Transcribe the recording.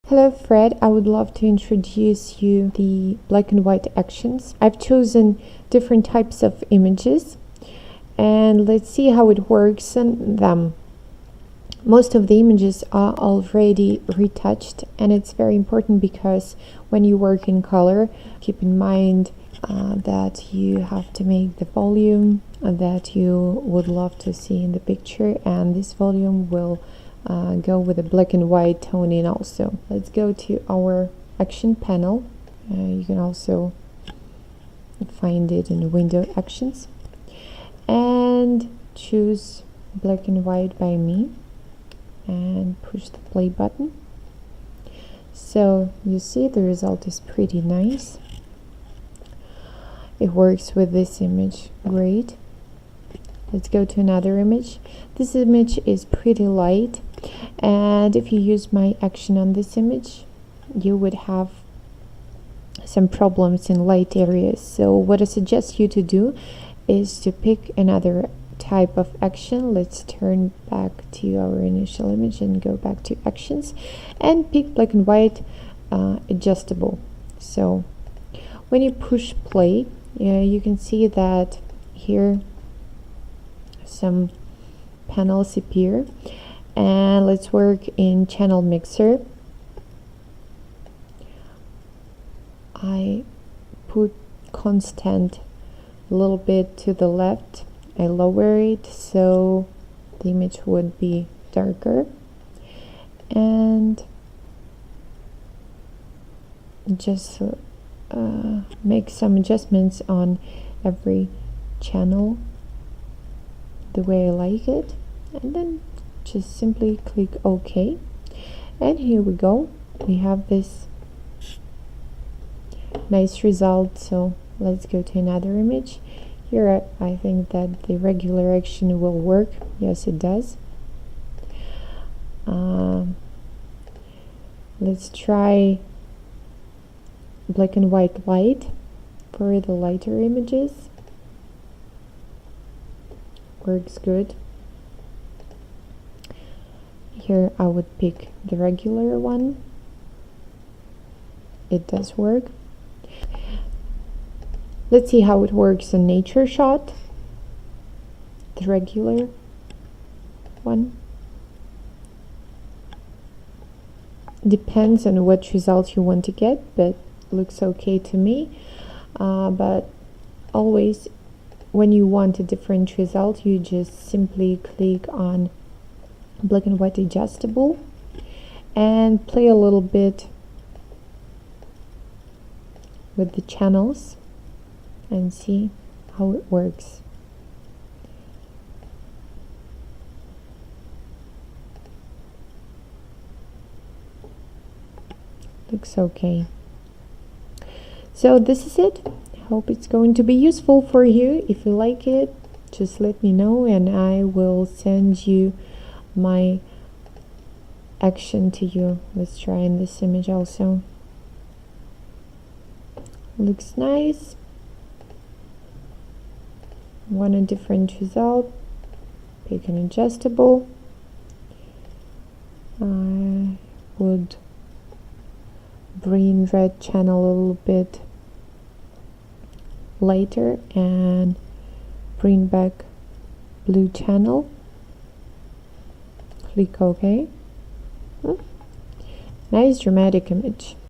Hello Fred, I would love to introduce you the black and white actions. I've chosen different types of images and let's see how it works on them. Most of the images are already retouched, and it's very important because when you work in color, keep in mind that you have to make the volume that you would love to see in the picture, and this volume will go with a black and white toning also. Let's go to our action panel. You can also find it in window actions and choose black and white by me and push the play button. So you see the result is pretty nice. It works with this image great. Let's go to another image. This image is pretty light, and if you use my action on this image, you would have some problems in light areas. So what I suggest you to do is to pick another type of action. Let's turn back to our initial image and go back to actions and pick black and white adjustable. So when you push play, you can see that here some panels appear, and let's work in channel mixer. I put constant a little bit to the left. I lower it so the image would be darker, and just make some adjustments on every channel the way I like it, and then just simply click OK, and here we go. We have this nice result. So let's go to another image. Here I think that the regular action will work. Yes, it does. Let's try black and white light for the lighter images. Works good. Here I would pick the regular one. It does work. Let's see how it works in nature shot, the regular one. Depends on what result you want to get, but looks okay to me. But always when you want a different result, you just simply click on black and white adjustable and play a little bit with the channels and see how it works. Looks okay. So this is it. I hope it's going to be useful for you. If you like it, just let me know and I will send you my action to you. Let's try in this image also. Looks nice. Want a different result, pick an adjustable. I would bring red channel a little bit later and bring back blue channel. Click OK. Nice dramatic image.